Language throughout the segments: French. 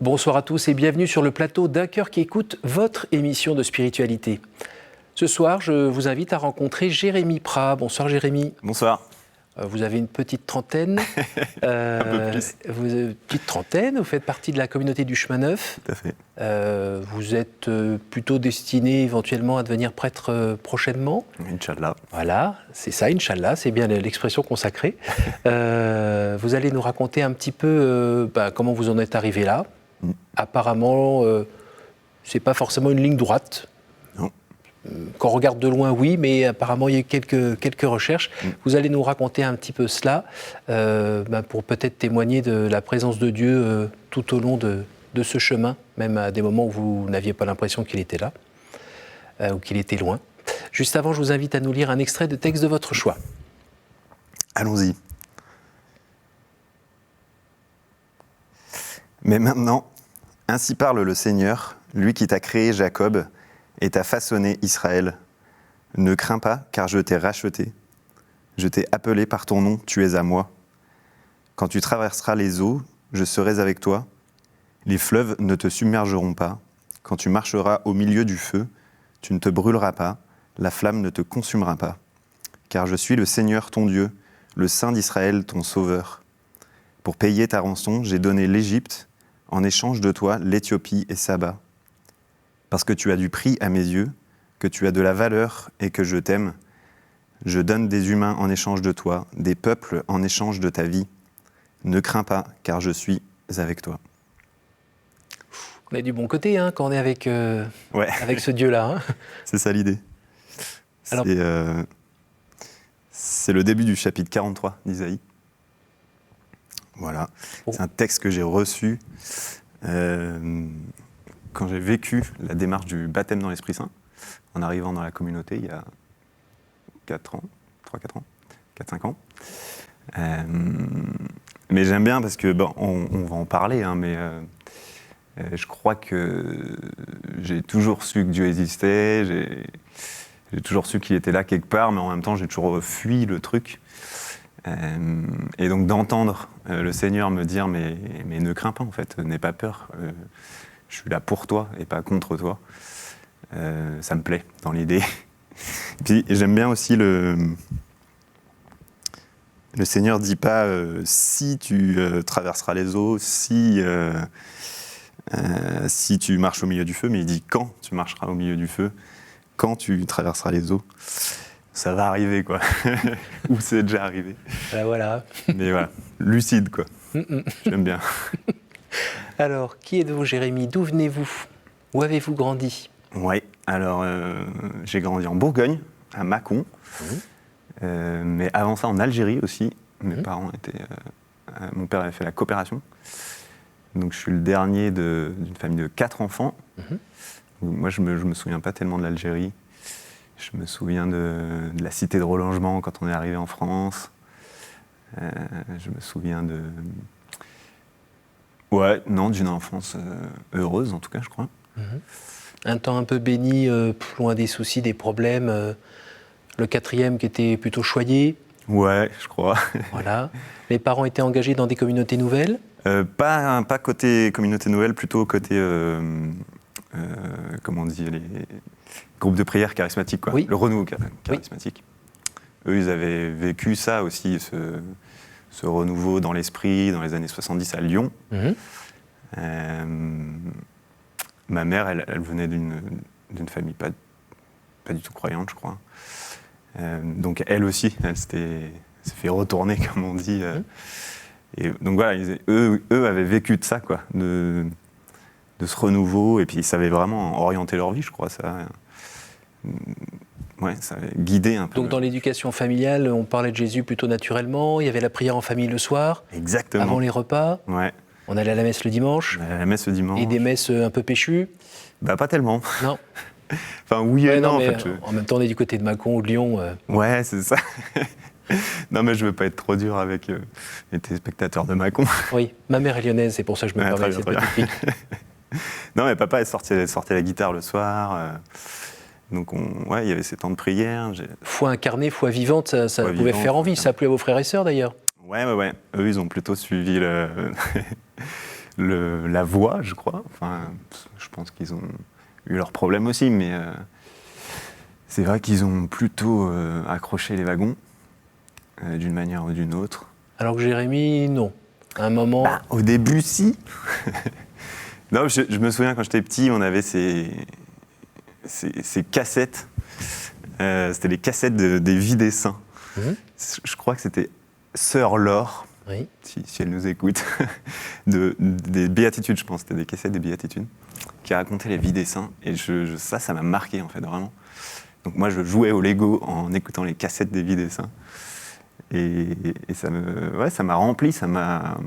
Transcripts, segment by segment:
Bonsoir à tous et bienvenue sur le plateau d'Un cœur qui écoute, votre émission de spiritualité. Ce soir, je vous invite à rencontrer Jérémy Prat. Bonsoir Jérémy. Bonsoir. Vous avez une petite trentaine. Un peu plus. Vous faites partie de la communauté du Chemin Neuf. Tout à fait. Vous êtes plutôt destiné éventuellement à devenir prêtre prochainement. Inch'Allah. Voilà, c'est ça, Inch'Allah, c'est bien l'expression consacrée. Vous allez nous raconter un petit peu comment vous en êtes arrivé là. Apparemment, c'est pas forcément une ligne droite. Non. Quand on regarde de loin, oui, mais apparemment, il y a eu quelques recherches. Vous allez nous raconter un petit peu cela pour peut-être témoigner de la présence de Dieu tout au long de ce chemin, même à des moments où vous n'aviez pas l'impression qu'il était là ou qu'il était loin. Juste avant, je vous invite à nous lire un extrait de texte de votre choix. Allons-y. Mais maintenant, ainsi parle le Seigneur, lui qui t'a créé Jacob et t'a façonné Israël. Ne crains pas, car je t'ai racheté. Je t'ai appelé par ton nom, tu es à moi. Quand tu traverseras les eaux, je serai avec toi. Les fleuves ne te submergeront pas. Quand tu marcheras au milieu du feu, tu ne te brûleras pas, la flamme ne te consumera pas. Car je suis le Seigneur ton Dieu, le Saint d'Israël ton Sauveur. Pour payer ta rançon, j'ai donné l'Égypte, en échange de toi, l'Éthiopie et Saba. Parce que tu as du prix à mes yeux, que tu as de la valeur et que je t'aime, je donne des humains en échange de toi, des peuples en échange de ta vie. Ne crains pas, car je suis avec toi. On est du bon côté quand on est avec ce Dieu-là. Hein. C'est ça l'idée. Alors, c'est le début du chapitre 43 d'Isaïe. Voilà. Oh. C'est un texte que j'ai reçu quand j'ai vécu la démarche du baptême dans l'Esprit Saint, en arrivant dans la communauté il y a 4 ans, 4-5 ans. Mais j'aime bien parce que, on va en parler, mais je crois que j'ai toujours su que Dieu existait, j'ai toujours su qu'il était là quelque part, mais en même temps j'ai toujours fui le truc. Et donc d'entendre le Seigneur me dire mais ne crains pas en fait, n'aie pas peur, je suis là pour toi et pas contre toi, ça me plaît dans l'idée. Et puis j'aime bien aussi le Seigneur dit pas si tu traverseras les eaux, si tu marches au milieu du feu, mais il dit quand tu marcheras au milieu du feu, quand tu traverseras les eaux. Ça va arriver, quoi. Ou c'est déjà arrivé. Voilà. Mais voilà, lucide, quoi. J'aime bien. Alors, qui êtes-vous, Jérémy? D'où venez-vous? Où avez-vous grandi? Oui, alors j'ai grandi en Bourgogne, à Mâcon. Mais avant ça, en Algérie aussi. Mes parents étaient... mon père avait fait la coopération. Donc je suis le dernier d'une famille de 4 enfants. Moi, je me souviens pas tellement de l'Algérie. Je me souviens de la cité de relogement quand on est arrivé en France. Je me souviens d'une enfance heureuse, en tout cas, je crois. Un temps un peu béni, loin des soucis, des problèmes. Le 4e qui était plutôt choyé. Ouais, je crois. Voilà. Les parents étaient engagés dans des communautés nouvelles? Pas côté communauté nouvelle, plutôt côté... comment on dit, les groupes de prière charismatiques, quoi. Oui. Le renouveau charismatique. Oui. Eux, ils avaient vécu ça aussi, ce renouveau dans l'esprit, dans les années 70 à Lyon. Ma mère, elle venait d'une famille pas du tout croyante, je crois. Donc elle aussi, elle s'est fait retourner, comme on dit. Et donc voilà, eux avaient vécu de ça, quoi, de ce renouveau, et puis ils savaient vraiment orienter leur vie, je crois. Ça avait guidé un peu. Donc dans l'éducation familiale, on parlait de Jésus plutôt naturellement, il y avait la prière en famille le soir. Exactement. Avant les repas. Ouais. On allait à la messe le dimanche. On allait à la messe le dimanche. Et des messes un peu péchues? Pas tellement. Non. Enfin, oui et non, en fait. En même temps, on est du côté de Mâcon ou de Lyon. Ouais, c'est ça. Non, mais je veux pas être trop dur avec les téléspectateurs de Mâcon. Oui, ma mère est lyonnaise, c'est pour ça que je me permets cette petite pique. Non, mais papa, elle sortait la guitare le soir. Donc, il y avait ces temps de prière. Foi incarnée, foi vivante, ça pouvait faire envie. Ça a plu à vos frères et sœurs, d'ailleurs? Ouais. Eux, ils ont plutôt suivi la voix, je crois. Enfin, je pense qu'ils ont eu leurs problèmes aussi, mais c'est vrai qu'ils ont plutôt accroché les wagons, d'une manière ou d'une autre. Alors que Jérémy, non. À un moment... Au début, si. Non, je me souviens, quand j'étais petit, on avait ces cassettes. C'était les cassettes des Vies des Saints. Je crois que c'était Sœur Laure, oui. si elle nous écoute, des béatitudes, je pense. C'était des cassettes des béatitudes qui racontaient les vies des saints. Et ça m'a marqué, en fait, vraiment. Donc moi, je jouais au Lego en écoutant les cassettes des vies des saints. Et ça m'a rempli, ça m'a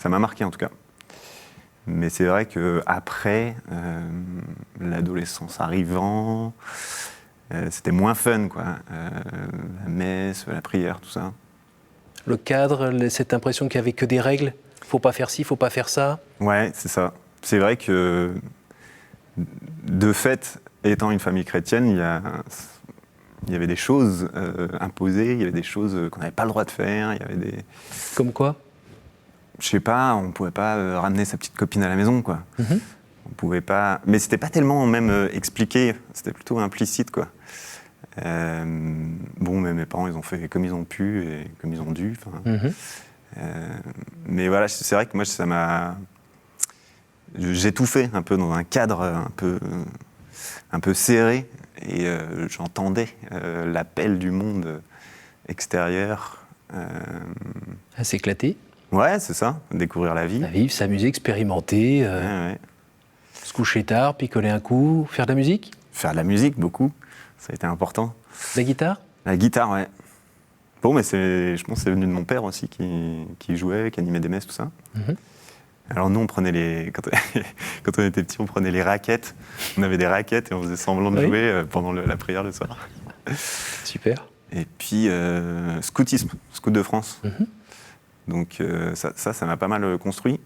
marqué, en tout cas. Mais c'est vrai qu'après, l'adolescence arrivant, c'était moins fun, quoi. La messe, la prière, tout ça. Le cadre, cette impression qu'il n'y avait que des règles, faut pas faire ci, faut pas faire ça. Ouais, c'est ça. C'est vrai que, de fait, étant une famille chrétienne, il y avait des choses imposées, il y avait des choses qu'on n'avait pas le droit de faire, il y avait des... Comme quoi ? Je sais pas, on pouvait pas ramener sa petite copine à la maison, quoi. On pouvait pas... Mais c'était pas tellement même expliqué, c'était plutôt implicite, quoi. Bon, mais mes parents, ils ont fait comme ils ont pu et comme ils ont dû. Mais voilà, c'est vrai que moi, ça m'a... J'étouffais un peu dans un cadre un peu serré et j'entendais l'appel du monde extérieur. À s'éclater. Ouais, c'est ça, découvrir la vie. À vivre, s'amuser, expérimenter, Ouais. se coucher tard, picoler un coup, faire de la musique. Faire de la musique, beaucoup, ça a été important. La guitare ? La guitare, ouais. Bon, mais je pense que c'est venu de mon père aussi, qui jouait, qui animait des messes, tout ça. Alors nous, on prenait quand on était petits, on prenait les raquettes. On avait des raquettes et on faisait semblant de jouer pendant la prière le soir. Super. Et puis, scoutisme, Scout de France. Donc ça m'a pas mal construit.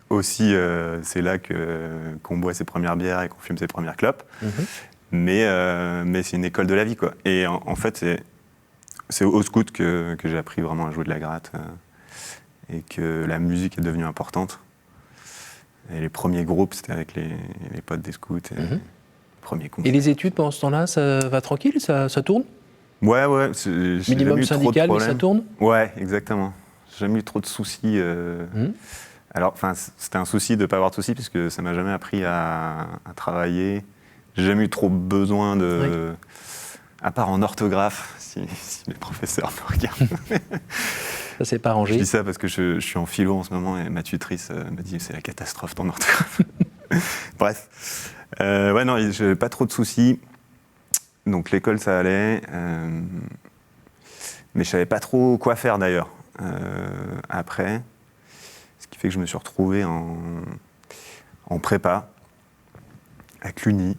Aussi, c'est là qu'on boit ses premières bières et qu'on fume ses premières clopes. Mais c'est une école de la vie, quoi. Et en fait, c'est au scout que j'ai appris vraiment à jouer de la gratte et que la musique est devenue importante. Et les premiers groupes, c'était avec les potes des scouts. Et les premiers concerts. Et les études, pendant ce temps-là, ça va tranquille, ça tourne ? Ouais. Minimum syndical, mais ça tourne ? Ouais, exactement. J'ai jamais eu trop de soucis. Alors, c'était un souci de ne pas avoir de soucis, puisque ça ne m'a jamais appris à travailler. J'ai jamais eu trop besoin de... À part en orthographe, si les professeurs me regardent. Ça s'est pas arrangé. Je dis ça parce que je suis en philo en ce moment et ma tutrice m'a dit c'est la catastrophe ton orthographe. Bref. Ouais, non, j'avais pas trop de soucis. Donc l'école, ça allait. Mais je savais pas trop quoi faire d'ailleurs après. Ce qui fait que je me suis retrouvé en prépa à Cluny.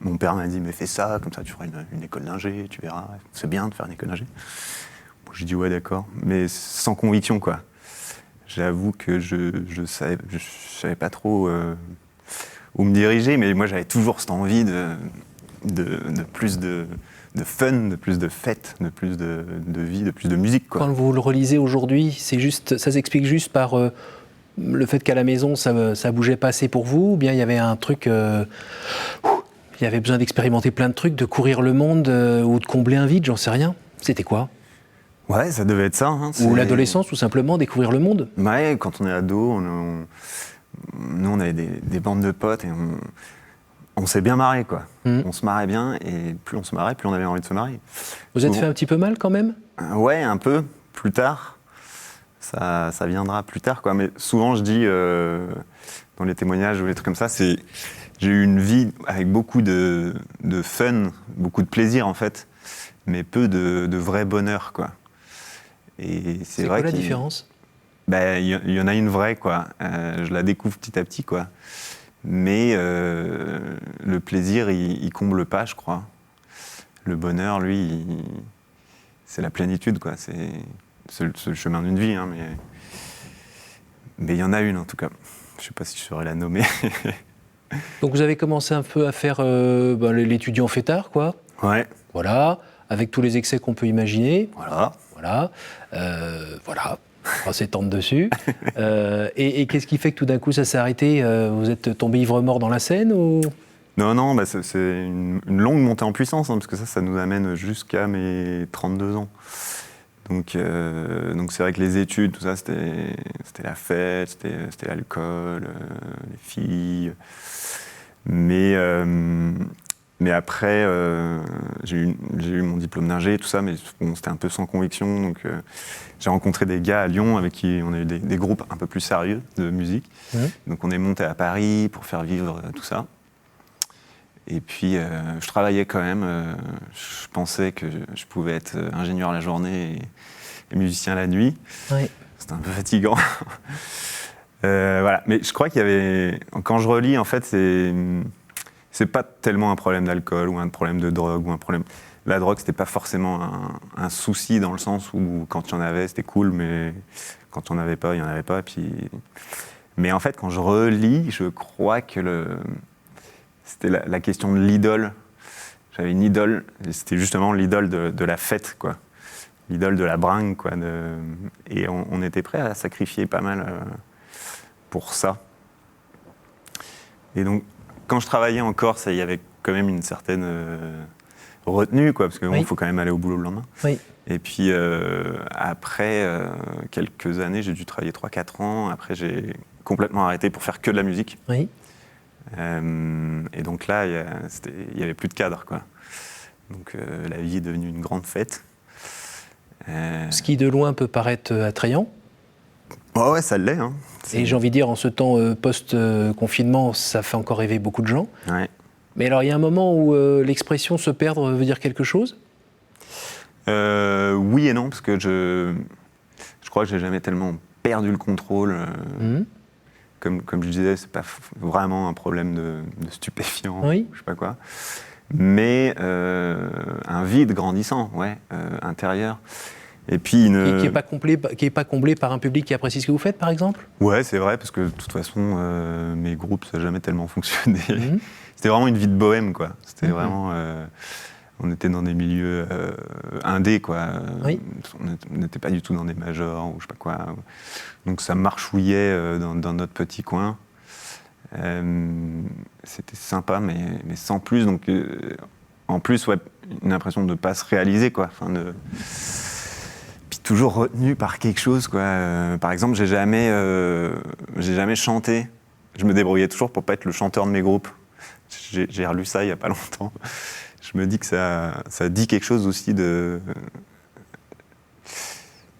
Mon père m'a dit mais fais ça, comme ça tu feras une école d'ingé, tu verras. C'est bien de faire une école d'ingé. Bon, j'ai dit ouais d'accord, mais sans conviction quoi. J'avoue que je savais pas trop où me diriger, mais moi j'avais toujours cette envie de plus de fun, de plus de fêtes, de plus de vie, de plus de musique, quoi. Quand vous le relisez aujourd'hui, ça s'explique juste par le fait qu'à la maison ça bougeait pas assez pour vous, ou bien il y avait un truc, il y avait besoin d'expérimenter plein de trucs, de courir le monde ou de combler un vide, j'en sais rien. C'était quoi ? Ouais, ça devait être ça. Ou l'adolescence, tout simplement, découvrir le monde. Ouais, quand on est ado, nous on avait des bandes de potes et on s'est bien marré, quoi. On se marrait bien, et plus on se marrait, plus on avait envie de se marrer. Vous êtes fait un petit peu mal, quand même ? Ouais, un peu, plus tard. Ça viendra plus tard, quoi. Mais souvent, je dis, dans les témoignages ou les trucs comme ça, j'ai eu une vie avec beaucoup de fun, beaucoup de plaisir, en fait, mais peu de vrai bonheur, quoi. Et c'est vrai quoi la différence ? Il y en a une vraie, quoi. Je la découvre petit à petit, quoi. Mais le plaisir, il comble pas, je crois. Le bonheur, lui, c'est la plénitude, quoi. C'est le chemin d'une vie, hein, mais il y en a une, en tout cas. Je sais pas si je saurais la nommer. Donc vous avez commencé un peu à faire l'étudiant fêtard, quoi. Ouais. Voilà, avec tous les excès qu'on peut imaginer. Voilà. Voilà. On s'étendre dessus. Et qu'est-ce qui fait que tout d'un coup ça s'est arrêté? Vous êtes tombé ivre-mort dans la scène ou... Non, bah c'est une longue montée en puissance, parce que ça nous amène jusqu'à mes 32 ans. Donc c'est vrai que les études, tout ça, c'était la fête, c'était l'alcool, les filles. Mais après, j'ai eu mon diplôme d'ingé, tout ça, mais bon, c'était un peu sans conviction. Donc j'ai rencontré des gars à Lyon avec qui on a eu des groupes un peu plus sérieux de musique. Donc on est monté à Paris pour faire vivre tout ça. Et puis je travaillais quand même. Je pensais que je pouvais être ingénieur la journée et musicien la nuit. Oui. C'était un peu fatigant. Voilà. Mais je crois qu'il y avait... Quand je relis, en fait, c'est pas tellement un problème d'alcool ou un problème de drogue ou un problème... La drogue, c'était pas forcément un souci dans le sens où quand il y en avait, c'était cool, mais quand il n'y en avait pas, il n'y en avait pas. Mais en fait, quand je relis, je crois que c'était la question de l'idole. J'avais une idole, et c'était justement l'idole de la fête, quoi. L'idole de la bringue, quoi. Et on était prêt à sacrifier pas mal pour ça. Et donc, quand je travaillais en Corse, il y avait quand même une certaine retenue, quoi, parce qu'il faut quand même aller au boulot le lendemain. Oui. Et puis, après quelques années, j'ai dû travailler 3-4 ans. Après, j'ai complètement arrêté pour faire que de la musique. Oui. Et donc là, il n'y avait plus de cadre, quoi. Donc la vie est devenue une grande fête. Ce qui de loin peut paraître attrayant. Ouais, ça l'est. Hein. Et j'ai envie de dire, en ce temps post-confinement, ça fait encore rêver beaucoup de gens. Ouais. Mais alors, il y a un moment où l'expression se perdre veut dire quelque chose? Oui et non, parce que je crois que j'ai jamais tellement perdu le contrôle. Comme je disais, c'est pas vraiment un problème de stupéfiants, oui. Je sais pas quoi. Mais un vide grandissant, intérieur. Et puis qui n'est pas comblé par un public qui apprécie ce que vous faites, par exemple? Ouais, c'est vrai, parce que de toute façon, mes groupes, ça n'a jamais tellement fonctionné. C'était vraiment une vie de bohème, quoi. C'était vraiment... on était dans des milieux indés, quoi. Oui. On n'était pas du tout dans des majors ou je sais pas quoi. Donc ça marchouillait dans notre petit coin. C'était sympa, mais sans plus. Donc, en plus, une impression de ne pas se réaliser, quoi. Puis toujours retenu par quelque chose, quoi. Par exemple, j'ai jamais chanté. Je me débrouillais toujours pour pas être le chanteur de mes groupes. J'ai relu ça il y a pas longtemps. Je me dis que ça dit quelque chose aussi de...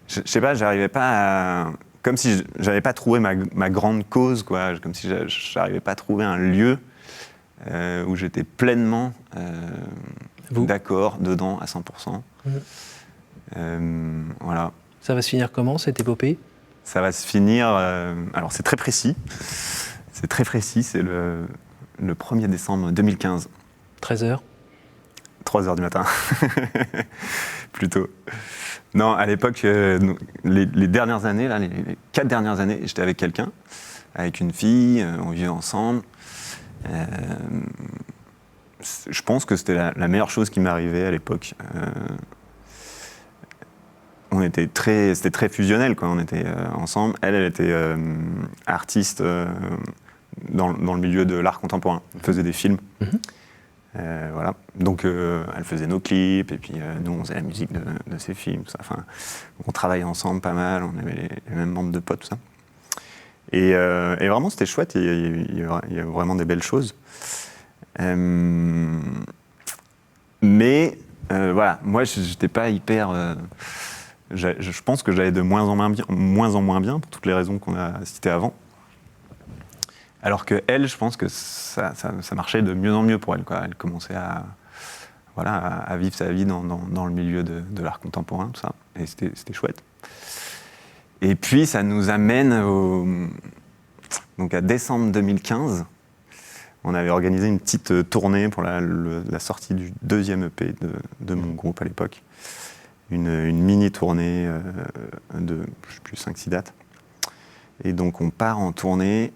Je sais pas, j'arrivais pas à... Comme si j'avais pas trouvé ma grande cause, quoi. Comme si j'arrivais pas à trouver un lieu où j'étais pleinement d'accord, dedans, à 100%. Voilà. Ça va se finir comment, cette épopée? Ça va se finir... alors, c'est très précis. C'est très précis, c'est le 1er décembre 2015. 13h 3h du matin. Plutôt. Non, à l'époque, les dernières années, là, les 4 dernières années, j'étais avec quelqu'un, avec une fille, on vivait ensemble. Je pense que c'était la meilleure chose qui m'arrivait à l'époque. C'était très fusionnel, quoi. On était ensemble. Elle était artiste dans le milieu de l'art contemporain. Elle faisait des films. Voilà. Donc elle faisait nos clips et puis nous on faisait la musique de ses films, tout ça. Enfin, on travaillait ensemble pas mal, on avait les mêmes membres de potes, tout ça. Et vraiment c'était chouette, il y a vraiment des belles choses. Mais voilà, moi j'étais pas hyper... je pense que j'allais de moins en moins bien pour toutes les raisons qu'on a citées avant. Alors qu'elle, je pense que ça marchait de mieux en mieux pour elle, quoi. Elle commençait à vivre sa vie dans le milieu de l'art contemporain, tout ça. Et c'était chouette. Et puis, ça nous amène donc à décembre 2015. On avait organisé une petite tournée pour la sortie du 2e EP de mon groupe à l'époque. Une mini-tournée de, je sais plus, 5-6 dates. Et donc on part en tournée,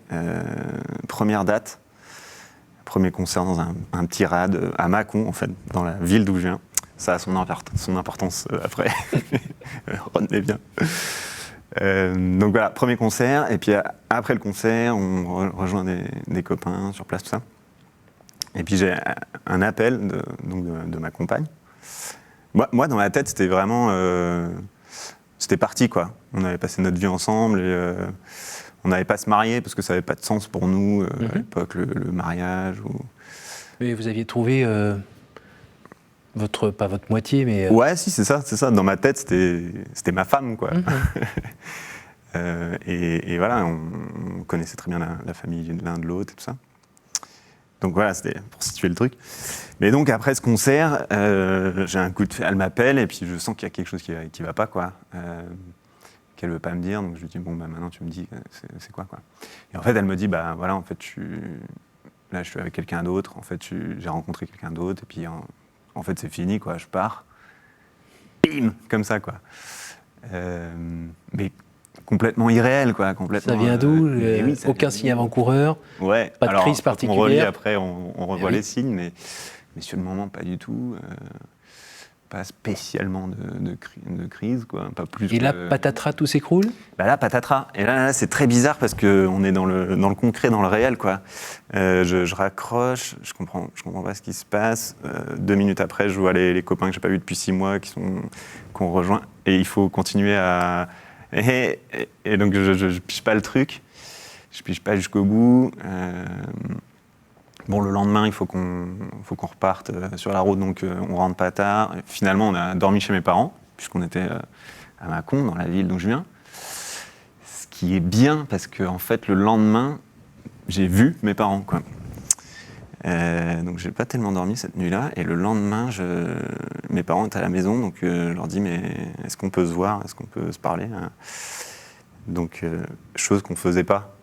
première date, premier concert dans un petit rad à Mâcon, en fait, dans la ville d'où je viens. Ça a son importance après, retenez bien. Donc voilà, premier concert, et puis après le concert, on rejoint des copains sur place, tout ça. Et puis j'ai un appel de ma compagne. Moi, dans ma tête, c'était vraiment... c'était parti, quoi. On avait passé notre vie ensemble, et on n'avait pas à se marier, parce que ça n'avait pas de sens pour nous, à l'époque, le mariage. Mais vous aviez trouvé pas votre moitié, mais... Ouais, si, c'est ça. Dans ma tête, c'était ma femme, quoi. Et voilà, on connaissait très bien la famille de l'un de l'autre et tout ça. Donc voilà, c'était pour situer le truc. Mais donc après ce concert, j'ai un coup de fil, elle m'appelle et puis je sens qu'il y a quelque chose qui va pas, quoi. Qu'elle veut pas me dire, donc je lui dis bon bah maintenant tu me dis c'est quoi. Et en fait elle me dit bah voilà, en fait là je suis avec quelqu'un d'autre, en fait j'ai rencontré quelqu'un d'autre et puis en fait c'est fini, quoi, je pars. Bim, comme ça, quoi. Mais complètement irréel, quoi. Complètement, ça vient d'où oui, aucun signe avant-coureur, ouais. pas de Alors, crise particulière. On relit après, on revoit oui. les signes, mais sur le moment, pas du tout. Pas spécialement de crise, quoi. Pas plus. Et là, patatras, tout s'écroule. Bah là, patatras. Et là, c'est très bizarre parce qu'on est dans le concret, dans le réel, quoi. Je raccroche, je comprends pas ce qui se passe. 2 minutes après, je vois les copains que j'ai pas vus depuis 6 mois qu'on rejoint. Et il faut continuer à... Et donc, je pige pas le truc. Je pige pas jusqu'au bout. Bon, le lendemain, il faut qu'on reparte sur la route, donc on rentre pas tard. Et finalement, on a dormi chez mes parents, puisqu'on était à Mâcon, dans la ville d'où je viens. Ce qui est bien, parce qu'en fait, le lendemain, j'ai vu mes parents, quoi. Donc, j'ai pas tellement dormi cette nuit-là. Et le lendemain, mes parents étaient à la maison, donc je leur dis, mais est-ce qu'on peut se voir? Est-ce qu'on peut se parler? Donc, chose qu'on faisait pas.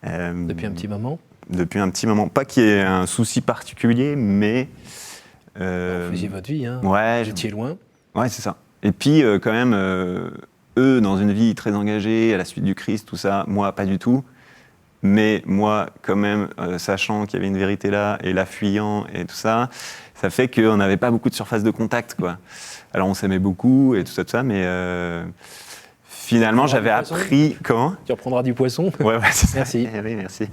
Depuis un petit moment. Depuis un petit moment. Pas qu'il y ait un souci particulier, mais... Vous faisiez votre vie, hein. Ouais. Vous étiez loin. Ouais, c'est ça. Et puis, quand même, eux, dans une vie très engagée, à la suite du Christ, tout ça, moi, pas du tout. Mais moi, quand même, sachant qu'il y avait une vérité là, et la fuyant, et tout ça, ça fait qu'on n'avait pas beaucoup de surface de contact, quoi. Alors, on s'aimait beaucoup, et tout ça, mais... finalement, j'avais appris... Comment ? Tu reprendras du poisson. Ouais, c'est ça. Merci. Oui, merci.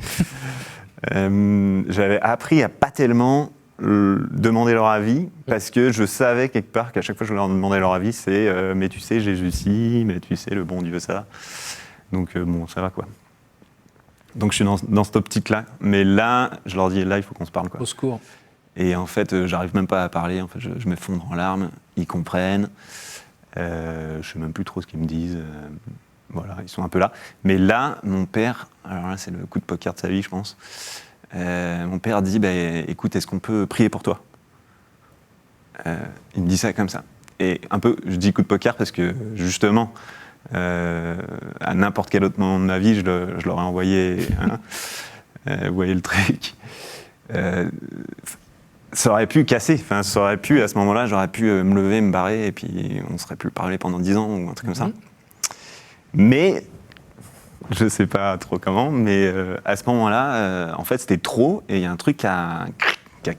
J'avais appris à pas tellement demander leur avis, parce que je savais quelque part qu'à chaque fois que je leur demandais leur avis, c'est mais tu sais, Jésus ci, mais tu sais, le bon Dieu ça. Donc bon, ça va, quoi. Donc je suis dans cette optique-là. Mais là, je leur dis, là, il faut qu'on se parle, quoi. Au secours. Et en fait, j'arrive même pas à parler. En fait, je m'effondre en larmes. Ils comprennent. Je sais même plus trop ce qu'ils me disent. Voilà, ils sont un peu là. Mais là, mon père, alors là, c'est le coup de poker de sa vie, je pense. Mon père dit, bah, écoute, est-ce qu'on peut prier pour toi ? Il me dit ça comme ça. Et un peu, je dis coup de poker parce que, justement, à n'importe quel autre moment de ma vie, je leur ai envoyé, vous voyez le truc. Ça aurait pu casser, enfin, ça aurait pu, à ce moment-là, j'aurais pu me lever, me barrer, et puis on serait plus parlé pendant 10 ans, ou un truc comme ça. Mais, je sais pas trop comment, mais à ce moment-là, en fait, c'était trop, et il y a un truc qui a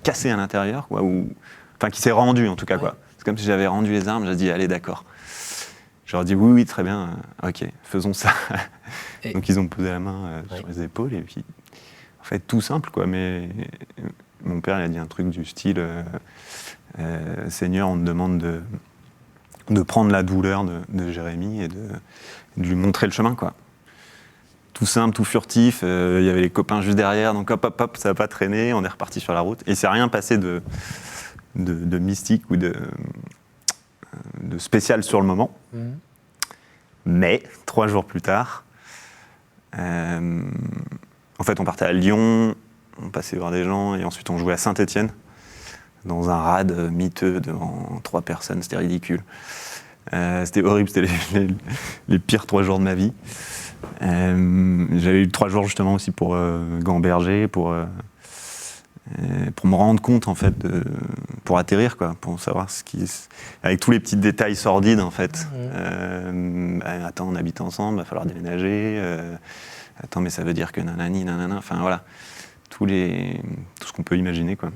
cassé à l'intérieur, quoi, enfin, qui s'est rendu, en tout cas, quoi. C'est comme si j'avais rendu les armes, j'ai dit, allez, d'accord. Je leur ai dit, oui, très bien, ok, faisons ça. Donc, ils ont posé la main sur les épaules, et puis, en fait, tout simple, quoi, mais mon père, il a dit un truc du style, Seigneur, on te demande de prendre la douleur de Jérémie et de lui montrer le chemin, quoi. Tout simple, tout furtif, il y avait les copains juste derrière, donc hop, ça n'a pas traîné, on est reparti sur la route. Et il ne s'est rien passé de mystique ou de spécial sur le moment. Mais 3 jours plus tard, en fait, on partait à Lyon, on passait voir des gens, et ensuite on jouait à Saint-Étienne, dans un rad miteux devant 3 personnes, c'était ridicule. C'était horrible, c'était les pires 3 jours de ma vie. J'avais eu 3 jours justement aussi pour gamberger, pour me rendre compte en fait, pour atterrir, quoi, pour savoir avec tous les petits détails sordides en fait. Attends, on habite ensemble, il va falloir déménager. Attends, mais ça veut dire que nanani, nanana. Enfin voilà, tout ce qu'on peut imaginer, quoi.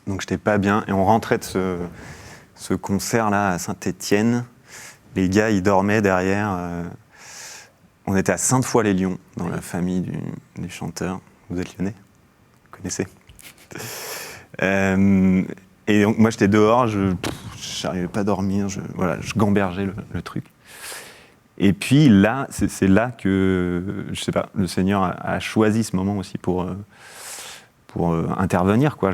Donc j'étais pas bien, et on rentrait de ce concert là à Saint-Étienne. Les gars, ils dormaient derrière. On était à Sainte-Foy-les-Lyons, dans la famille du chanteur. Vous êtes lyonnais ? Vous connaissez ? Et donc, moi, j'étais dehors, je n'arrivais pas à dormir, je gambergeais le truc. Et puis là, c'est là que, je sais pas, le Seigneur a choisi ce moment aussi pour intervenir, quoi.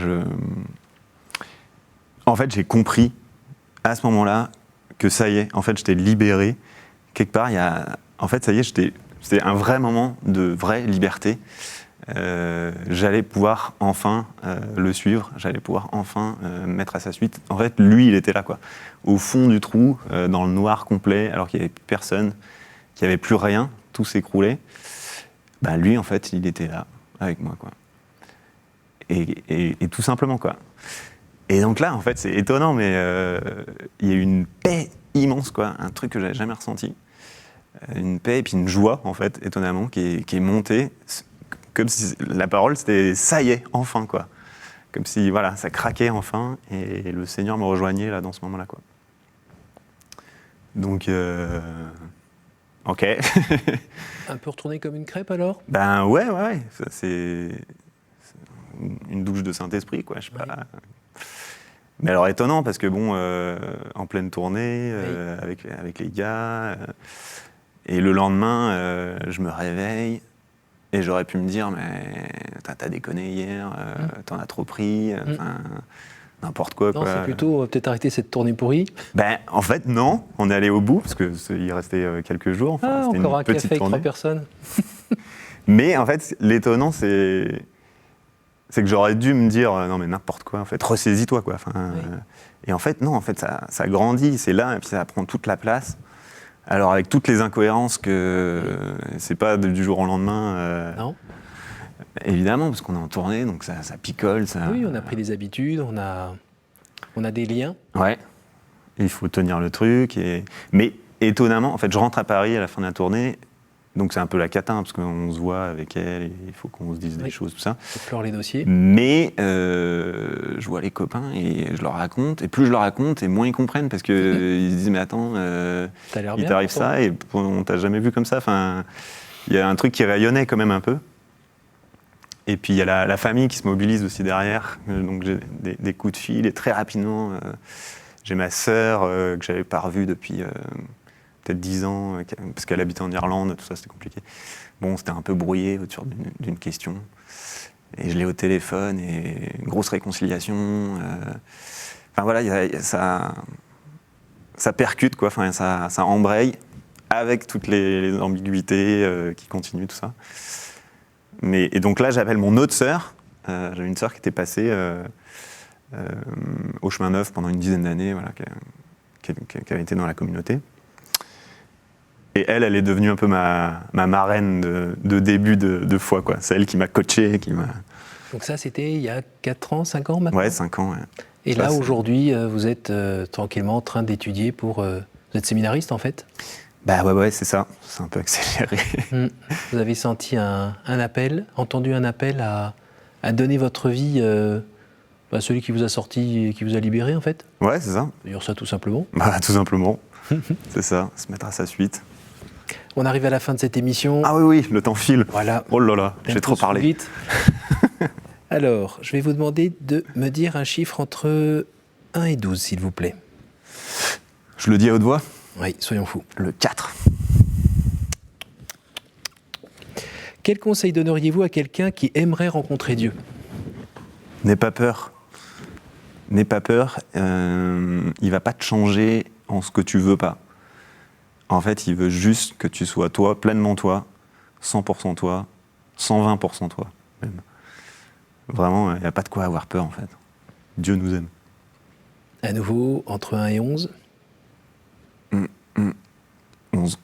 En fait, j'ai compris à ce moment-là que ça y est, en fait, j'étais libéré. Quelque part, en fait, ça y est, c'était un vrai moment de vraie liberté. J'allais pouvoir enfin le suivre, j'allais pouvoir enfin me mettre à sa suite. En fait, lui, il était là, quoi, au fond du trou, dans le noir complet, alors qu'il n'y avait plus personne, qu'il n'y avait plus rien, tout s'écroulait. Bah, lui, en fait, il était là, avec moi, quoi. Et tout simplement, quoi. Et donc là, en fait, c'est étonnant, mais il y a eu une paix immense, quoi, un truc que j'avais jamais ressenti. Une paix et puis une joie, en fait, étonnamment, qui est montée. Comme si la parole, c'était « ça y est, enfin », quoi. Comme si, voilà, ça craquait enfin, et le Seigneur me rejoignait, là, dans ce moment-là, quoi. Donc, ok. Un peu retourné comme une crêpe, alors ? Ben ouais. Ça, c'est une douche de Saint-Esprit, quoi, je sais pas. Mais alors, étonnant, parce que, bon, en pleine tournée, avec les gars, et le lendemain, je me réveille, et j'aurais pu me dire, mais t'as déconné hier, t'en as trop pris, n'importe quoi. Non, c'est plutôt, on va peut-être arrêter cette tournée pourrie. Ben, en fait, non, on est allé au bout, parce qu'il restait quelques jours. Enfin, c'était encore une un petite café avec tournée. 3 personnes. Mais en fait, l'étonnant, c'est que j'aurais dû me dire, non mais n'importe quoi, en fait, ressaisis-toi, quoi. Enfin, et en fait, non, en fait, ça grandit, c'est là, et puis ça prend toute la place. Alors, avec toutes les incohérences que c'est pas du jour au lendemain. Non. Évidemment, parce qu'on est en tournée, donc ça picole. Oui, on a pris des habitudes, on a des liens. Ouais, il faut tenir le truc. Mais étonnamment, en fait, je rentre à Paris à la fin de la tournée, donc c'est un peu la cata, parce qu'on se voit avec elle, et il faut qu'on se dise des choses, tout ça. On pleure les dossiers. Mais je vois les copains et je leur raconte, et plus je leur raconte, et moins ils comprennent, parce qu'ils se disent, mais attends, il t'arrive ça, et on t'a jamais vu comme ça. Enfin, il y a un truc qui rayonnait quand même un peu. Et puis il y a la famille qui se mobilise aussi derrière, donc j'ai des coups de fil, et très rapidement, j'ai ma sœur que j'avais pas revue depuis peut-être 10 ans, parce qu'elle habitait en Irlande, tout ça, c'était compliqué. Bon, c'était un peu brouillé autour d'une question, et je l'ai au téléphone, et une grosse réconciliation. Enfin voilà, ça percute, quoi, enfin, ça embraye, avec toutes les ambiguïtés qui continuent, tout ça. Et donc là, j'appelle mon autre sœur. J'avais une sœur qui était passée au chemin neuf pendant une dizaine d'années, voilà, qui avait été dans la communauté. Et elle est devenue un peu ma marraine de début de foi, quoi. C'est elle qui m'a coaché, qui m'a... Donc ça, c'était il y a 4 ans, 5 ans maintenant ? Ouais, 5 ans, ouais. Et là, aujourd'hui, vous êtes tranquillement en train d'étudier pour... vous êtes séminariste, en fait ? Bah ouais, c'est ça. C'est un peu accéléré. Vous avez senti entendu un appel à donner votre vie à celui qui vous a sorti et qui vous a libéré, en fait ? Ouais, c'est ça. D'ailleurs, ça, tout simplement. Bah, tout simplement. C'est ça, se mettre à sa suite. On arrive à la fin de cette émission. Ah oui, le temps file. Voilà. Oh là là, j'ai trop parlé. Vite. Alors, je vais vous demander de me dire un chiffre entre 1 et 12, s'il vous plaît. Je le dis à haute voix ? Oui, soyons fous. Le 4. Quel conseil donneriez-vous à quelqu'un qui aimerait rencontrer Dieu ? N'aie pas peur. N'aie pas peur. Il ne va pas te changer en ce que tu veux pas. En fait, il veut juste que tu sois toi, pleinement toi, 100% toi, 120% toi, même. Vraiment, il n'y a pas de quoi avoir peur, en fait. Dieu nous aime. À nouveau, entre 1 et 11 ? 11.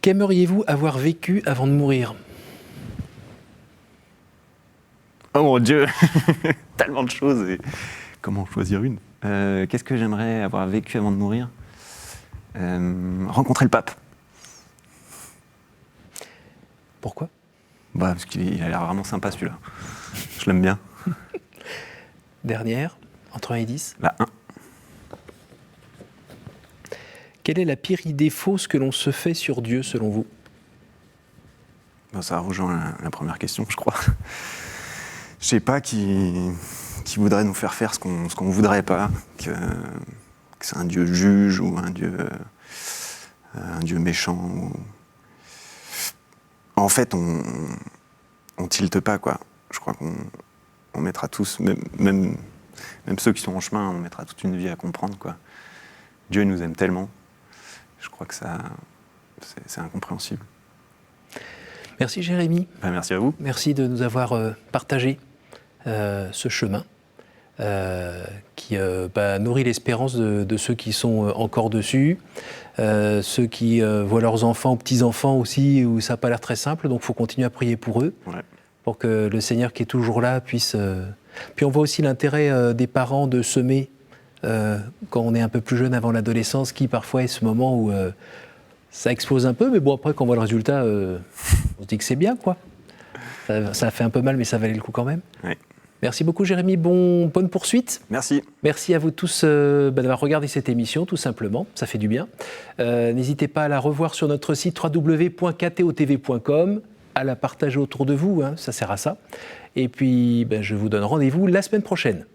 Qu'aimeriez-vous avoir vécu avant de mourir ? Oh mon Dieu. Tellement de choses. Et comment choisir une ? Qu'est-ce que j'aimerais avoir vécu avant de mourir ? Rencontrer le pape. Pourquoi ? Bah, parce qu'il a l'air vraiment sympa, celui-là. Je l'aime bien. Dernière, entre 1 et 10 ? La 1. Quelle est la pire idée fausse que l'on se fait sur Dieu, selon vous? Bon, ça rejoint la première question, je crois. Je sais pas qui voudrait nous faire faire ce qu'on voudrait pas, que c'est un Dieu juge ou un Dieu méchant. En fait, on tilte pas, quoi. Je crois qu'on mettra tous, même ceux qui sont en chemin, on mettra toute une vie à comprendre, quoi. Dieu nous aime tellement, je crois que c'est incompréhensible. Merci Jérémy. Merci à vous. Merci de nous avoir partagé ce chemin qui nourrit l'espérance de ceux qui sont encore dessus, ceux qui voient leurs enfants ou petits-enfants aussi, où ça n'a pas l'air très simple, donc il faut continuer à prier pour eux, pour que le Seigneur qui est toujours là puisse... Puis on voit aussi l'intérêt des parents de semer quand on est un peu plus jeune avant l'adolescence, qui parfois est ce moment où ça explose un peu, mais bon après quand on voit le résultat, on se dit que c'est bien, quoi. Ça fait un peu mal, mais ça valait le coup quand même. Oui. Merci beaucoup Jérémy, bonne poursuite. Merci. Merci à vous tous d'avoir regardé cette émission, tout simplement, ça fait du bien. N'hésitez pas à la revoir sur notre site www.ktotv.com, à la partager autour de vous, hein, ça sert à ça. Et puis je vous donne rendez-vous la semaine prochaine.